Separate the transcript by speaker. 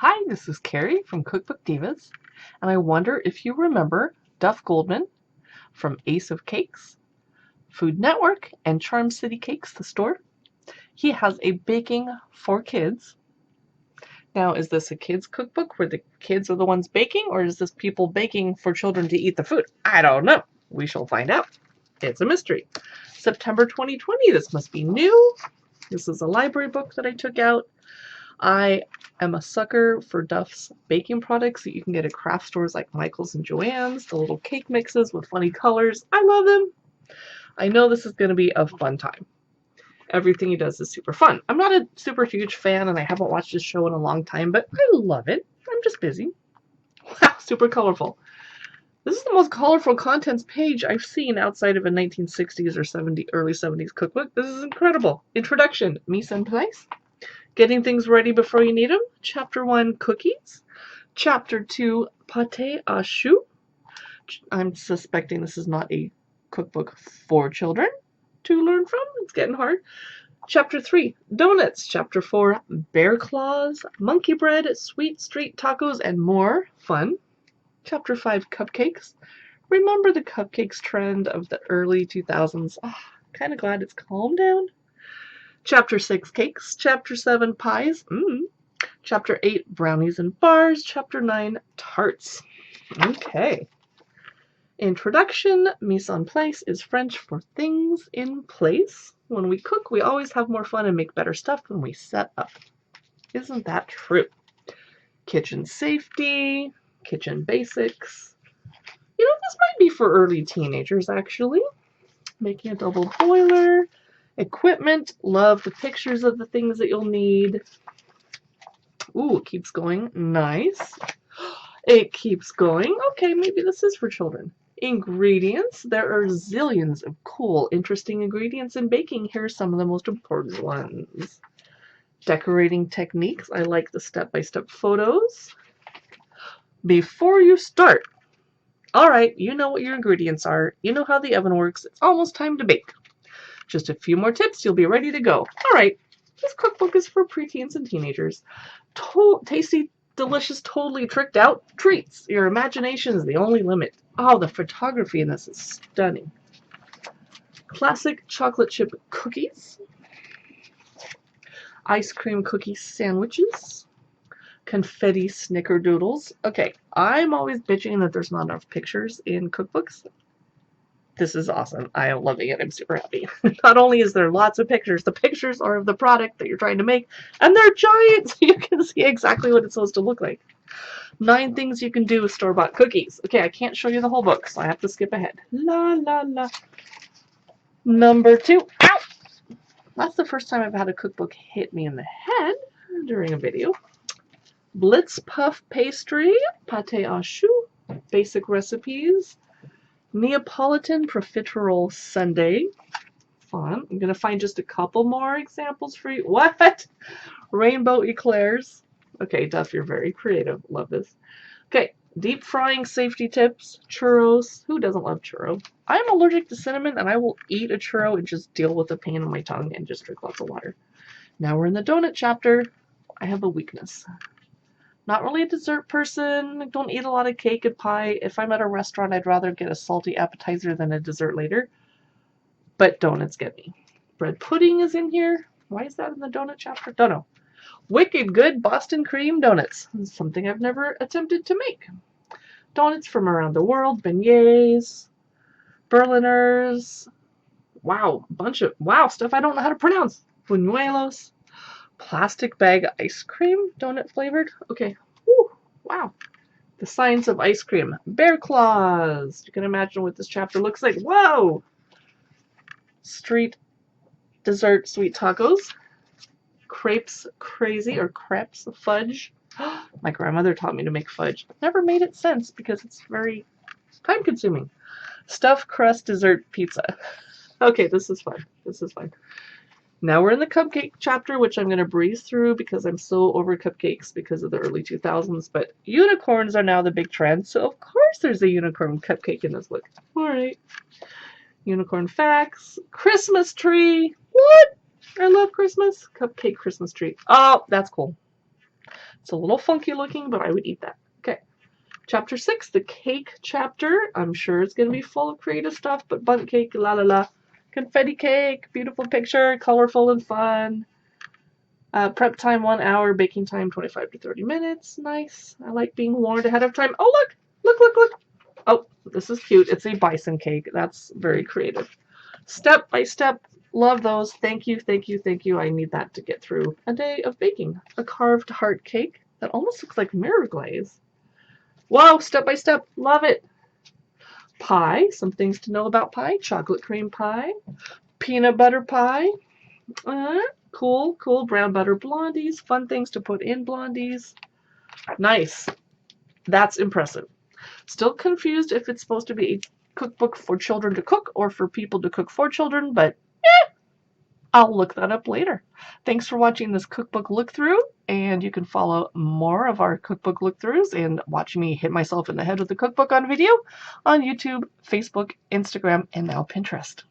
Speaker 1: Hi, this is Carrie from Cookbook Divas, and I wonder if you remember Duff Goldman from Ace of Cakes, Food Network, and Charm City Cakes, the store. He has a baking for kids. Now, is this a kids' cookbook where the kids are the ones baking, or is this people baking for children to eat the food? I don't know. We shall find out. It's a mystery. September 2020, this must be new. This is a library book that I took out. I am a sucker for Duff's baking products that you can get at craft stores like Michael's and Joann's, the little cake mixes with funny colors. I love them. I know this is going to be a fun time. Everything he does is super fun. I'm not a super huge fan and I haven't watched his show in a long time, but I love it. I'm just busy. Wow, super colorful. This is the most colorful contents page I've seen outside of a 1960s or early 70s cookbook. This is incredible. Introduction, mise en place. Getting things ready before you need them. Chapter 1, cookies. Chapter 2, pâté à choux. I'm suspecting this is not a cookbook for children to learn from. It's getting hard. Chapter 3, donuts. Chapter 4, bear claws, monkey bread, sweet street tacos, and more fun. Chapter 5, cupcakes. Remember the cupcakes trend of the early 2000s? Kind of glad it's calmed down. Chapter 6, cakes. Chapter 7, pies. Chapter 8, brownies and bars. Chapter 9, tarts. Okay. Introduction, mise en place is French for things in place. When we cook, we always have more fun and make better stuff when we set up. Isn't that true? Kitchen safety, kitchen basics. You know, this might be for early teenagers, actually. Making a double boiler. Equipment, love the pictures of the things that you'll need. Ooh, it keeps going. Nice. It keeps going. Okay, maybe this is for children. Ingredients. There are zillions of cool, interesting ingredients in baking. Here are some of the most important ones. Decorating techniques. I like the step-by-step photos. Before you start, all right, you know what your ingredients are. You know how the oven works. It's almost time to bake. Just a few more tips, you'll be ready to go. All right, this cookbook is for preteens and teenagers. Tasty, delicious, totally tricked out treats. Your imagination is the only limit. Oh, the photography in this is stunning. Classic chocolate chip cookies. Ice cream cookie sandwiches. Confetti snickerdoodles. Okay, I'm always bitching that there's not enough pictures in cookbooks. This is awesome. I am loving it. I'm super happy. Not only is there lots of pictures, the pictures are of the product that you're trying to make, and they're giant, so you can see exactly what it's supposed to look like. 9 things you can do with store-bought cookies. Okay, I can't show you the whole book, so I have to skip ahead. La, la, la. Number 2. Ow! That's the first time I've had a cookbook hit me in the head during a video. Blitz puff pastry, pâté à choux, basic recipes. Neapolitan profiterole sundae. Fun. I'm going to find just a couple more examples for you. What? Rainbow eclairs. Okay, Duff, you're very creative. Love this. Okay, deep frying safety tips. Churros. Who doesn't love churro? I'm allergic to cinnamon, and I will eat a churro and just deal with the pain in my tongue and just drink lots of water. Now we're in the donut chapter. I have a weakness. Not really a dessert person. I don't eat a lot of cake and pie. If I'm at a restaurant, I'd rather get a salty appetizer than a dessert later. But donuts get me. Bread pudding is in here. Why is that in the donut chapter? Don't know. Wicked good Boston cream donuts. Something I've never attempted to make. Donuts from around the world. Beignets. Berliners. Wow. Bunch of stuff I don't know how to pronounce. Buñuelos. Plastic bag ice cream, donut flavored. Okay. Woo, wow. The science of ice cream. Bear claws. You can imagine what this chapter looks like. Whoa. Street dessert sweet tacos. Crepes crazy or crepes fudge. My grandmother taught me to make fudge. I've never made it since because it's very time consuming. Stuffed crust dessert pizza. Okay, this is fun. This is fun. Now we're in the cupcake chapter, which I'm going to breeze through because I'm so over cupcakes because of the early 2000s. But unicorns are now the big trend, so of course there's a unicorn cupcake in this book. All right. Unicorn facts. Christmas tree. What? I love Christmas. Cupcake Christmas tree. Oh, that's cool. It's a little funky looking, but I would eat that. Okay. Chapter 6, the cake chapter. I'm sure it's going to be full of creative stuff, but bundt cake, la la la. Confetti cake, beautiful picture, colorful and fun. Prep time 1 hour, baking time 25 to 30 minutes. Nice. I like being warned ahead of time. Oh, look! Look, look, look! Oh, this is cute. It's a bison cake. That's very creative. Step by step. Love those. Thank you, thank you, thank you. I need that to get through a day of baking. A carved heart cake that almost looks like mirror glaze. Whoa, step by step. Love it. Pie. Some things to know about pie. Chocolate cream pie. Peanut butter pie. Cool, cool. Brown butter blondies. Fun things to put in blondies. Nice. That's impressive. Still confused if it's supposed to be a cookbook for children to cook or for people to cook for children, but I'll look that up later. Thanks for watching this cookbook look through, and you can follow more of our cookbook look throughs and watch me hit myself in the head with the cookbook on video on YouTube, Facebook, Instagram, and now Pinterest.